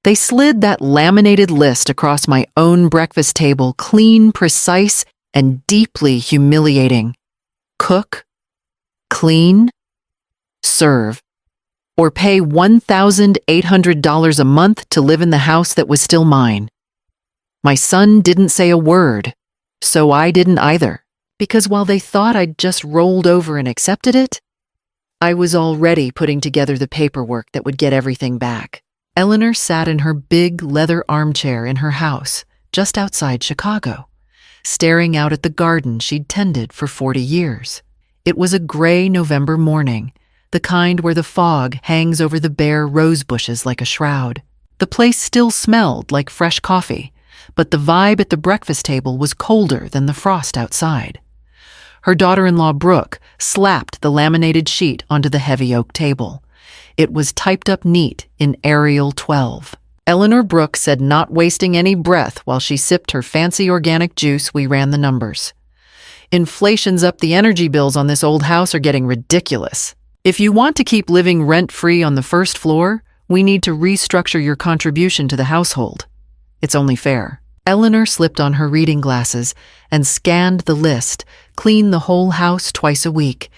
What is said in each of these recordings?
They slid that laminated list across my own breakfast table, clean, precise, and deeply humiliating. Cook, clean, serve, or pay $1,800 a month to live in the house that was still mine. My son didn't say a word, so I didn't either, because while they thought I'd just rolled over and accepted it, I was already putting together the paperwork that would get everything back. Eleanor sat in her big leather armchair in her house, just outside Chicago, staring out at the garden she'd tended for 40 years. It was a gray November morning, the kind where the fog hangs over the bare rose bushes like a shroud. The place still smelled like fresh coffee, but the vibe at the breakfast table was colder than the frost outside. Her daughter-in-law, Brooke, slapped the laminated sheet onto the heavy oak table. It was typed up neat in Arial 12. Eleanor Brooke said not wasting any breath while she sipped her fancy organic juice. We ran the numbers. Inflation's up. The energy bills on this old house are getting ridiculous. If you want to keep living rent-free on the first floor, we need to restructure your contribution to the household. It's only fair. Eleanor slipped on her reading glasses and scanned the list. Clean the whole house twice a week.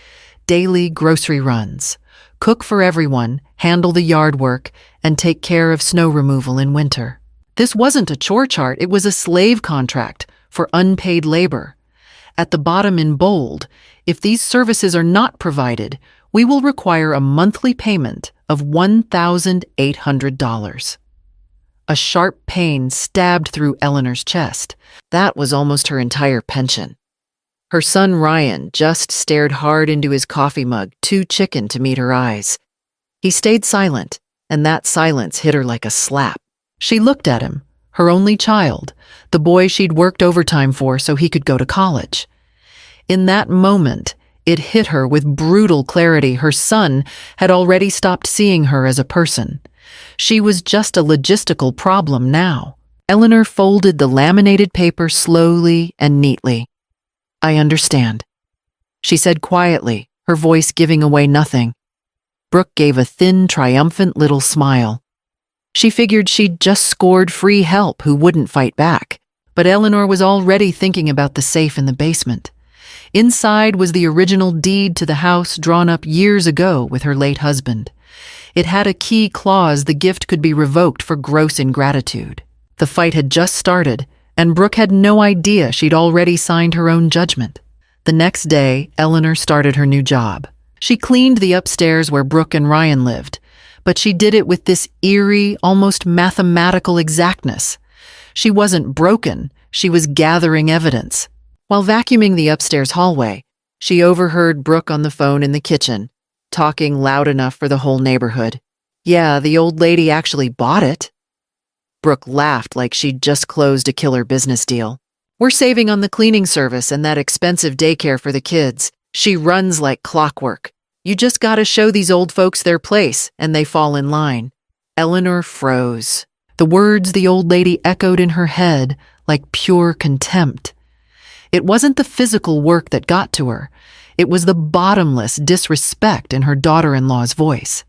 Daily grocery runs. Cook for everyone, handle the yard work, and take care of snow removal in winter. This wasn't a chore chart, it was a slave contract for unpaid labor. At the bottom in bold, if these services are not provided, we will require a monthly payment of $1,800. A sharp pain stabbed through Eleanor's chest. That was almost her entire pension. Her son Ryan just stared hard into his coffee mug, too chicken to meet her eyes. He stayed silent, and that silence hit her like a slap. She looked at him, her only child, the boy she'd worked overtime for so he could go to college. In that moment, it hit her with brutal clarity. Her son had already stopped seeing her as a person. She was just a logistical problem now. Eleanor folded the laminated paper slowly and neatly. "I understand," she said quietly, her voice giving away nothing. Brooke gave a thin, triumphant little smile. She figured she'd just scored free help who wouldn't fight back, but Eleanor was already thinking about the safe in the basement. Inside was the original deed to the house drawn up years ago with her late husband. It had a key clause the gift could be revoked for gross ingratitude. The fight had just started, and Brooke had no idea she'd already signed her own judgment. The next day, Eleanor started her new job. She cleaned the upstairs where Brooke and Ryan lived, but she did it with this eerie, almost mathematical exactness. She wasn't broken, she was gathering evidence. While vacuuming the upstairs hallway, she overheard Brooke on the phone in the kitchen, talking loud enough for the whole neighborhood. Yeah, the old lady actually bought it. Brooke laughed like she'd just closed a killer business deal. "We're saving on the cleaning service and that expensive daycare for the kids. She runs like clockwork. You just gotta show these old folks their place, and they fall in line." Eleanor froze. The words the old lady echoed in her head like pure contempt. It wasn't the physical work that got to her. It was the bottomless disrespect in her daughter-in-law's voice.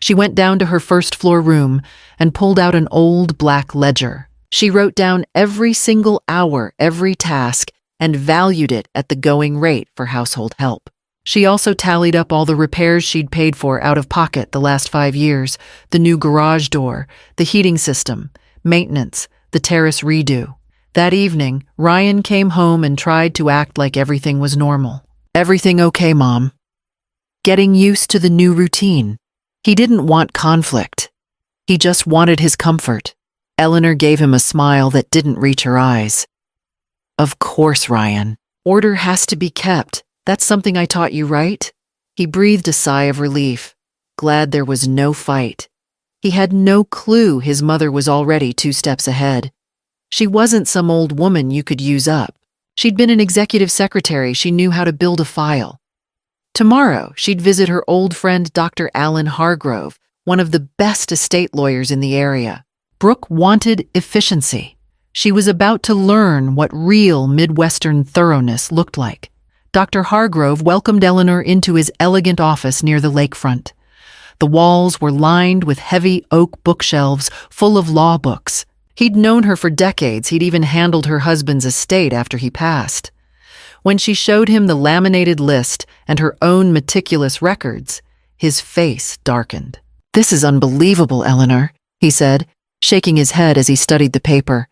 She went down to her first-floor room and pulled out an old black ledger. She wrote down every single hour, every task, and valued it at the going rate for household help. She also tallied up all the repairs she'd paid for out of pocket the last 5 years, the new garage door, the heating system, maintenance, the terrace redo. That evening, Ryan came home and tried to act like everything was normal. "Everything okay, Mom?" Getting used to the new routine. He didn't want conflict. He just wanted his comfort. Eleanor gave him a smile that didn't reach her eyes. "Of course, Ryan. Order has to be kept. That's something I taught you, right?" He breathed a sigh of relief, glad there was no fight. He had no clue his mother was already 2 steps ahead. She wasn't some old woman you could use up. She'd been an executive secretary. She knew how to build a file. Tomorrow, she'd visit her old friend Dr. Alan Hargrove, one of the best estate lawyers in the area. Brooke wanted efficiency. She was about to learn what real Midwestern thoroughness looked like. Dr. Hargrove welcomed Eleanor into his elegant office near the lakefront. The walls were lined with heavy oak bookshelves full of law books. He'd known her for decades. He'd even handled her husband's estate after he passed. When she showed him the laminated list and her own meticulous records, his face darkened. "This is unbelievable, Eleanor," he said, shaking his head as he studied the paper.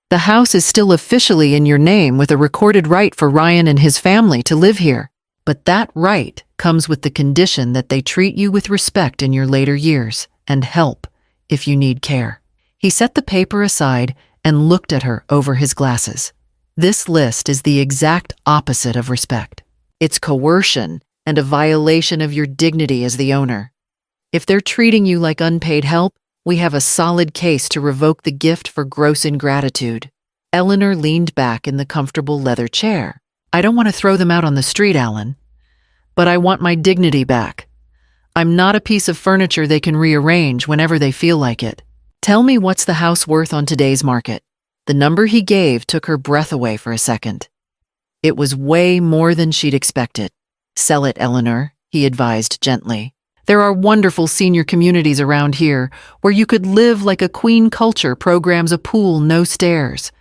"The house is still officially in your name with a recorded right for Ryan and his family to live here. But that right comes with the condition that they treat you with respect in your later years and help if you need care." He set the paper aside and looked at her over his glasses. "This list is the exact opposite of respect. It's coercion and a violation of your dignity as the owner. If they're treating you like unpaid help, we have a solid case to revoke the gift for gross ingratitude." Eleanor leaned back in the comfortable leather chair. "I don't want to throw them out on the street, Alan, but I want my dignity back. I'm not a piece of furniture they can rearrange whenever they feel like it. Tell me what's the house worth on today's market." The number he gave took her breath away for a second. It was way more than she'd expected. "Sell it, Eleanor," he advised gently. "There are wonderful senior communities around here where you could live like a queen. Culture programs a pool, no stairs.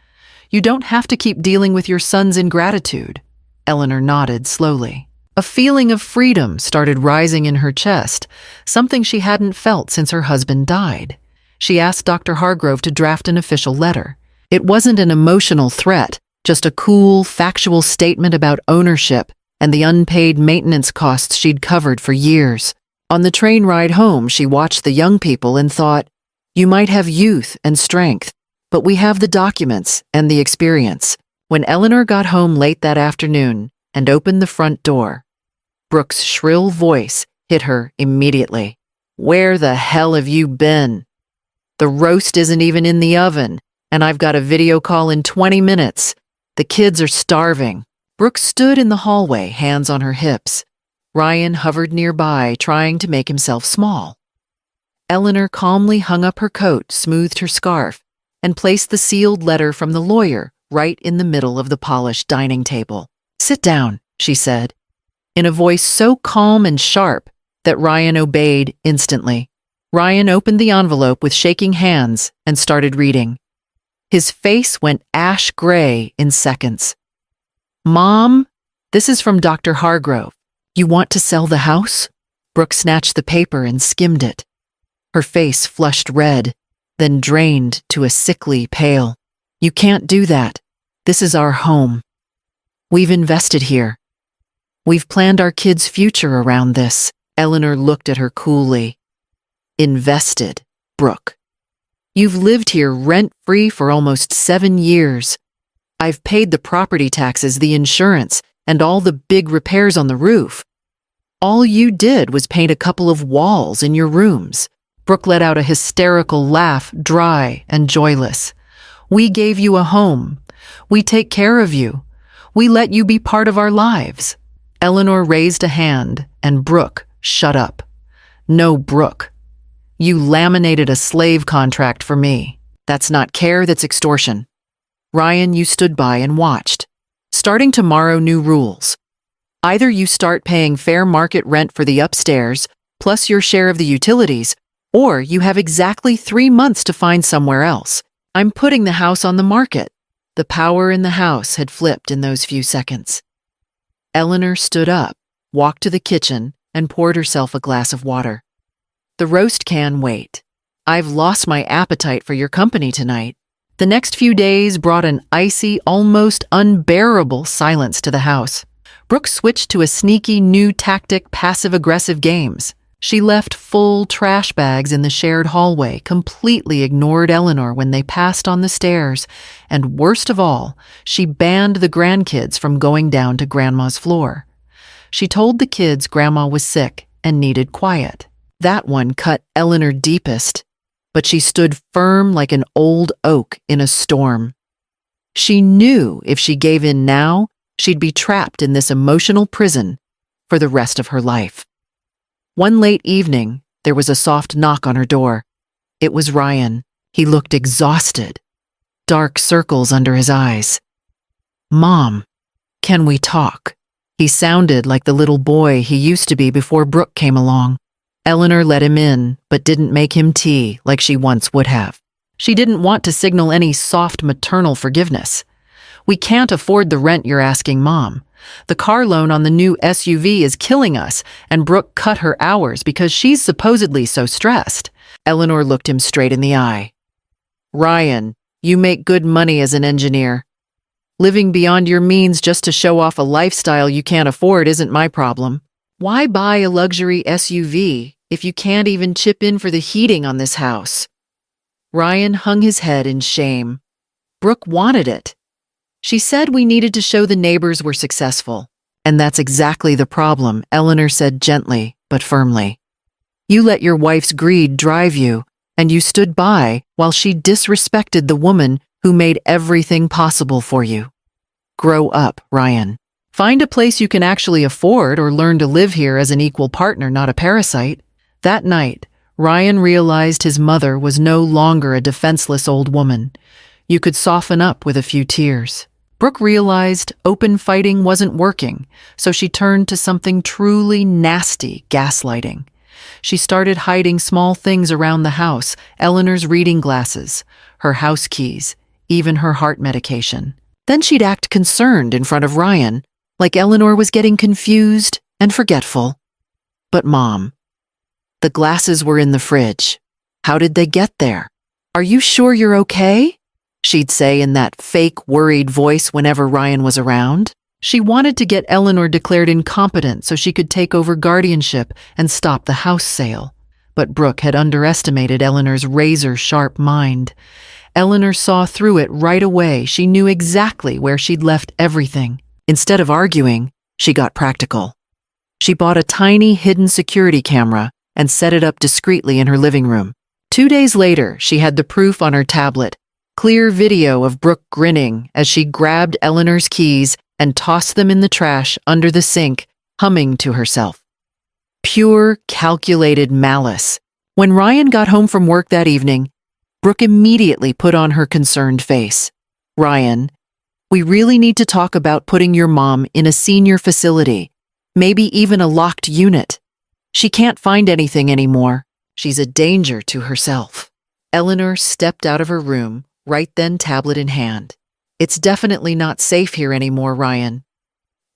You don't have to keep dealing with your son's ingratitude." Eleanor nodded slowly. A feeling of freedom started rising in her chest, something she hadn't felt since her husband died. She asked Dr. Hargrove to draft an official letter. It wasn't an emotional threat, just a cool, factual statement about ownership and the unpaid maintenance costs she'd covered for years. On the train ride home, she watched the young people and thought, "You might have youth and strength, but we have the documents and the experience." When Eleanor got home late that afternoon and opened the front door, Brooke's shrill voice hit her immediately. "Where the hell have you been? The roast isn't even in the oven, and I've got a video call in 20 minutes. The kids are starving." Brooke stood in the hallway, hands on her hips. Ryan hovered nearby, trying to make himself small. Eleanor calmly hung up her coat, smoothed her scarf, and placed the sealed letter from the lawyer right in the middle of the polished dining table. "Sit down," she said, in a voice so calm and sharp that Ryan obeyed instantly. Ryan opened the envelope with shaking hands and started reading. His face went ash gray in seconds. "Mom, this is from Dr. Hargrove. You want to sell the house?" Brooke snatched the paper and skimmed it. Her face flushed red, then drained to a sickly pale. "You can't do that. This is our home. We've invested here. We've planned our kids' future around this." Eleanor looked at her coolly. "Invested, Brooke. You've lived here rent-free for almost 7 years. I've paid the property taxes, the insurance, and all the big repairs on the roof. All you did was paint a couple of walls in your rooms." Brooke let out a hysterical laugh, dry and joyless. "We gave you a home. We take care of you. We let you be part of our lives." Eleanor raised a hand, and Brooke shut up. "No, Brooke. You laminated a slave contract for me. That's not care, that's extortion." Ryan, you stood by and watched. "Starting tomorrow, new rules. Either you start paying fair market rent for the upstairs, plus your share of the utilities, or you have exactly 3 months to find somewhere else. I'm putting the house on the market." The power in the house had flipped in those few seconds. Eleanor stood up, walked to the kitchen, and poured herself a glass of water. "The roast can wait. I've lost my appetite for your company tonight." The next few days brought an icy, almost unbearable silence to the house. Brooke switched to a sneaky new tactic, passive-aggressive games. She left full trash bags in the shared hallway, completely ignored Eleanor when they passed on the stairs, and worst of all, she banned the grandkids from going down to Grandma's floor. She told the kids Grandma was sick and needed quiet. That one cut Eleanor deepest, but she stood firm like an old oak in a storm. She knew if she gave in now, she'd be trapped in this emotional prison for the rest of her life. One late evening, there was a soft knock on her door. It was Ryan. He looked exhausted, dark circles under his eyes. "Mom, can we talk?" He sounded like the little boy he used to be before Brooke came along. Eleanor let him in, but didn't make him tea like she once would have. She didn't want to signal any soft maternal forgiveness. "We can't afford the rent you're asking, Mom. The car loan on the new SUV is killing us, and Brooke cut her hours because she's supposedly so stressed." Eleanor looked him straight in the eye. "Ryan, you make good money as an engineer. Living beyond your means just to show off a lifestyle you can't afford isn't my problem. Why buy a luxury SUV if you can't even chip in for the heating on this house?" Ryan hung his head in shame. Brooke wanted it. She said we needed to show the neighbors we're successful. "And that's exactly the problem," Eleanor said gently but firmly. "You let your wife's greed drive you, and you stood by while she disrespected the woman who made everything possible for you. Grow up, Ryan. Find a place you can actually afford or learn to live here as an equal partner, not a parasite." That night, Ryan realized his mother was no longer a defenseless old woman. You could soften up with a few tears. Brooke realized open fighting wasn't working, so she turned to something truly nasty: gaslighting. She started hiding small things around the house: Eleanor's reading glasses, her house keys, even her heart medication. Then she'd act concerned in front of Ryan, like Eleanor was getting confused and forgetful. "But Mom, the glasses were in the fridge. How did they get there? Are you sure you're okay?" she'd say in that fake, worried voice whenever Ryan was around. She wanted to get Eleanor declared incompetent so she could take over guardianship and stop the house sale. But Brooke had underestimated Eleanor's razor-sharp mind. Eleanor saw through it right away. She knew exactly where she'd left everything. Instead of arguing, she got practical. She bought a tiny hidden security camera and set it up discreetly in her living room. 2 days later, she had the proof on her tablet: clear video of Brooke grinning as she grabbed Eleanor's keys and tossed them in the trash under the sink, humming to herself. Pure, calculated malice. When Ryan got home from work that evening, Brooke immediately put on her concerned face. "Ryan, we really need to talk about putting your mom in a senior facility, maybe even a locked unit. She can't find anything anymore. She's a danger to herself." Eleanor stepped out of her room, right then, tablet in hand. "It's definitely not safe here anymore, Ryan.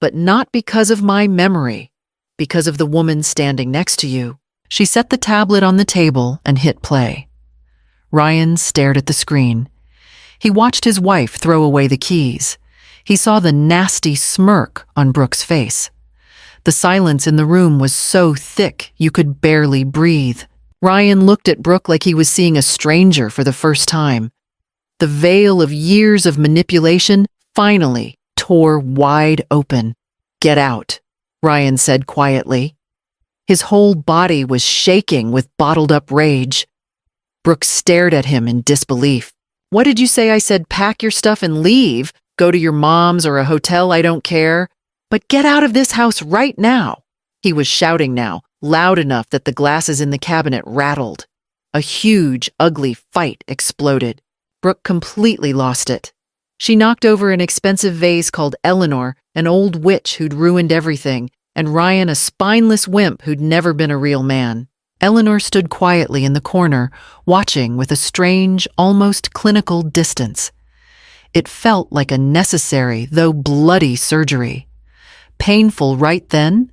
But not because of my memory, because of the woman standing next to you." She set the tablet on the table and hit play. Ryan stared at the screen. He watched his wife throw away the keys. He saw the nasty smirk on Brooke's face. The silence in the room was so thick you could barely breathe. Ryan looked at Brooke like he was seeing a stranger for the first time. The veil of years of manipulation finally tore wide open. "Get out," Ryan said quietly. His whole body was shaking with bottled-up rage. Brooke stared at him in disbelief. "What did you say? I said pack your stuff and leave. Go to your mom's or a hotel, I don't care. But get out of this house right now." He was shouting now, loud enough that the glasses in the cabinet rattled. A huge, ugly fight exploded. Brooke completely lost it. She knocked over an expensive vase called Eleanor, an old witch who'd ruined everything, and Ryan, a spineless wimp who'd never been a real man. Eleanor stood quietly in the corner, watching with a strange, almost clinical distance. It felt like a necessary, though bloody, surgery. Painful right then,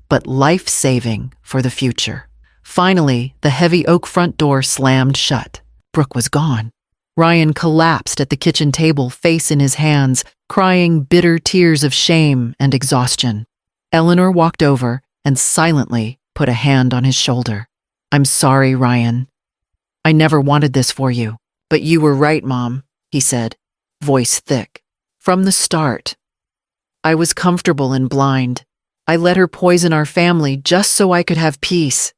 but life-saving for the future. Finally, the heavy oak front door slammed shut. Brooke was gone. Ryan collapsed at the kitchen table, face in his hands, crying bitter tears of shame and exhaustion. Eleanor walked over and silently put a hand on his shoulder. "I'm sorry, Ryan. I never wanted this for you. But you were right, Mom," he said, voice thick. "From the start. I was comfortable and blind. I let her poison our family just so I could have peace."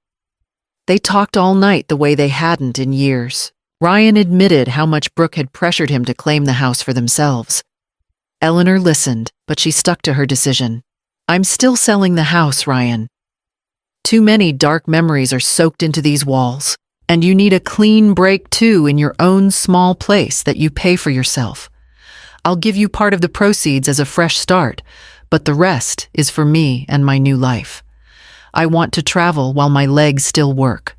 They talked all night the way they hadn't in years. Ryan admitted how much Brooke had pressured him to claim the house for themselves. Eleanor listened, but she stuck to her decision. "I'm still selling the house, Ryan. Too many dark memories are soaked into these walls, and you need a clean break too in your own small place that you pay for yourself. I'll give you part of the proceeds as a fresh start, but the rest is for me and my new life. I want to travel while my legs still work."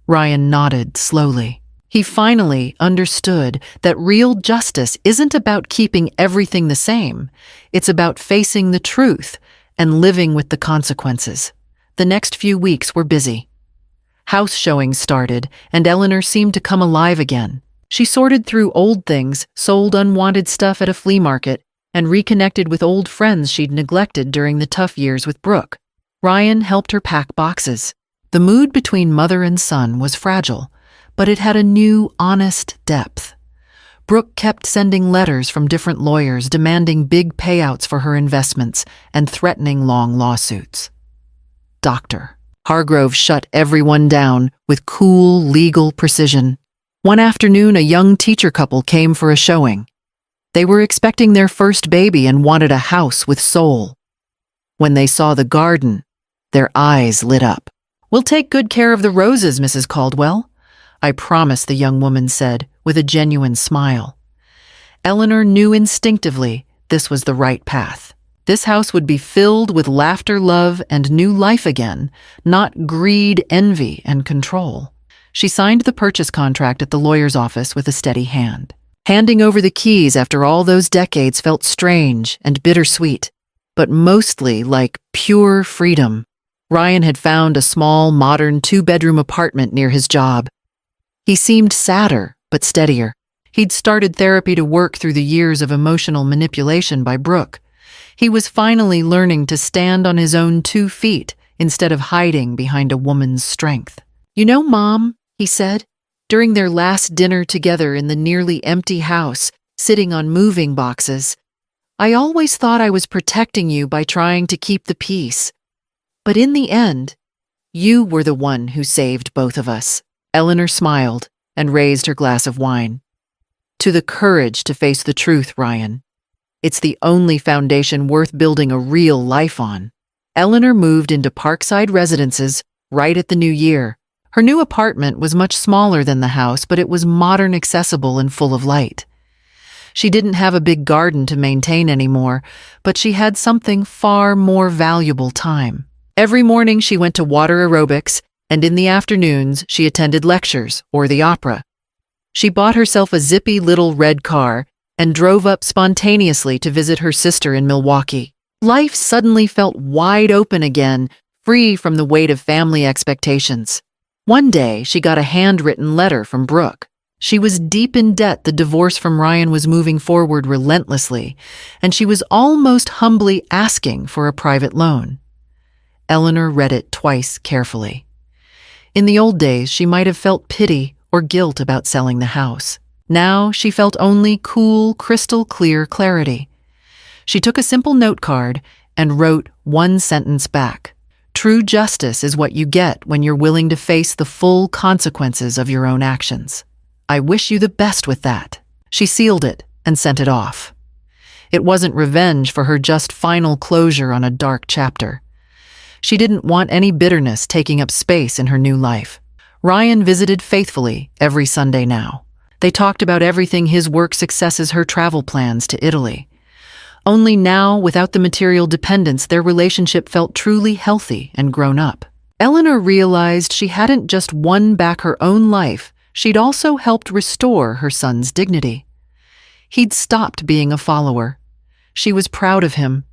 Ryan nodded slowly. He finally understood that real justice isn't about keeping everything the same. It's about facing the truth and living with the consequences. The next few weeks were busy. House showings started, and Eleanor seemed to come alive again. She sorted through old things, sold unwanted stuff at a flea market, and reconnected with old friends she'd neglected during the tough years with Brooke. Ryan helped her pack boxes. The mood between mother and son was fragile, but it had a new, honest depth. Brooke kept sending letters from different lawyers demanding big payouts for her investments and threatening long lawsuits. Dr. Hargrove shut everyone down with cool, legal precision. One afternoon, a young teacher couple came for a showing. They were expecting their first baby and wanted a house with soul. When they saw the garden, their eyes lit up. "We'll take good care of the roses, Mrs. Caldwell," I promise, the young woman said, with a genuine smile. Eleanor knew instinctively this was the right path. This house would be filled with laughter, love, and new life again, not greed, envy, and control. She signed the purchase contract at the lawyer's office with a steady hand. Handing over the keys after all those decades felt strange and bittersweet, but mostly like pure freedom. Ryan had found a small, modern two-bedroom apartment near his job. He seemed sadder, but steadier. He'd started therapy to work through the years of emotional manipulation by Brooke. He was finally learning to stand on his own 2 feet instead of hiding behind a woman's strength. "You know, Mom," he said, during their last dinner together in the nearly empty house, sitting on moving boxes, "I always thought I was protecting you by trying to keep the peace. But in the end, you were the one who saved both of us." Eleanor smiled and raised her glass of wine. "To the courage to face the truth, Ryan. It's the only foundation worth building a real life on." Eleanor moved into Parkside Residences right at the new year. Her new apartment was much smaller than the house, but it was modern, accessible, and full of light. She didn't have a big garden to maintain anymore, but she had something far more valuable: time. Every morning she went to water aerobics, and in the afternoons she attended lectures or the opera. She bought herself a zippy little red car and drove up spontaneously to visit her sister in Milwaukee. Life suddenly felt wide open again, free from the weight of family expectations. One day, she got a handwritten letter from Brooke. She was deep in debt. The divorce from Ryan was moving forward relentlessly, and she was almost humbly asking for a private loan. Eleanor read it twice carefully. In the old days, she might have felt pity or guilt about selling the house. Now she felt only cool, crystal-clear clarity. She took a simple note card and wrote one sentence back. "True justice is what you get when you're willing to face the full consequences of your own actions. I wish you the best with that." She sealed it and sent it off. It wasn't revenge for her, just final closure on a dark chapter. She didn't want any bitterness taking up space in her new life. Ryan visited faithfully every Sunday now. They talked about everything: his work successes, her travel plans to Italy. Only now, without the material dependence, their relationship felt truly healthy and grown up. Eleanor realized she hadn't just won back her own life, she'd also helped restore her son's dignity. He'd stopped being a follower. She was proud of him,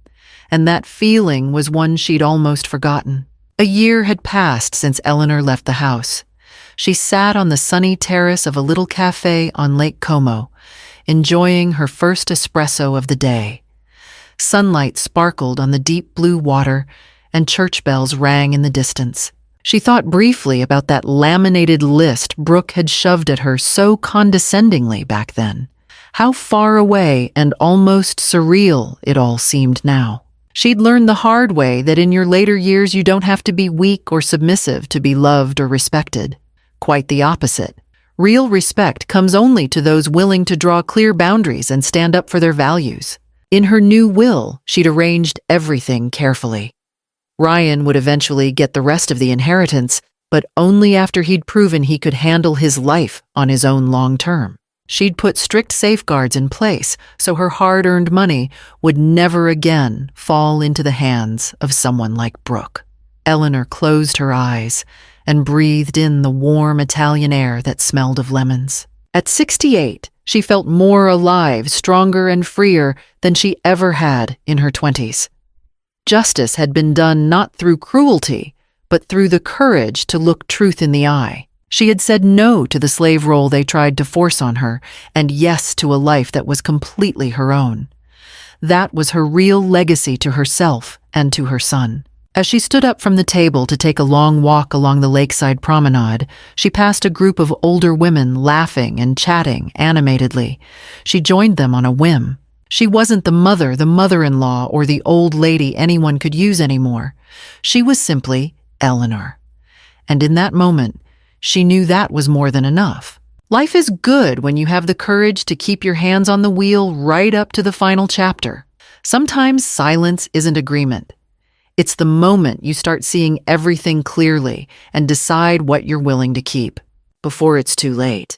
and that feeling was one she'd almost forgotten. A year had passed since Eleanor left the house. She sat on the sunny terrace of a little cafe on Lake Como, enjoying her first espresso of the day. Sunlight sparkled on the deep blue water, and church bells rang in the distance. She thought briefly about that laminated list Brooke had shoved at her so condescendingly back then. How far away and almost surreal it all seemed now. She'd learned the hard way that in your later years you don't have to be weak or submissive to be loved or respected. Quite the opposite. Real respect comes only to those willing to draw clear boundaries and stand up for their values. In her new will, she'd arranged everything carefully. Ryan would eventually get the rest of the inheritance, but only after he'd proven he could handle his life on his own long term. She'd put strict safeguards in place so her hard-earned money would never again fall into the hands of someone like Brooke. Eleanor closed her eyes and breathed in the warm Italian air that smelled of lemons. At 68, she felt more alive, stronger, and freer than she ever had in her 20s. Justice had been done not through cruelty, but through the courage to look truth in the eye. She had said no to the slave role they tried to force on her, and yes to a life that was completely her own. That was her real legacy to herself and to her son. As she stood up from the table to take a long walk along the lakeside promenade, she passed a group of older women laughing and chatting animatedly. She joined them on a whim. She wasn't the mother, the mother-in-law, or the old lady anyone could use anymore. She was simply Eleanor. And in that moment, she knew that was more than enough. Life is good when you have the courage to keep your hands on the wheel right up to the final chapter. Sometimes silence isn't agreement. It's the moment you start seeing everything clearly and decide what you're willing to keep before it's too late.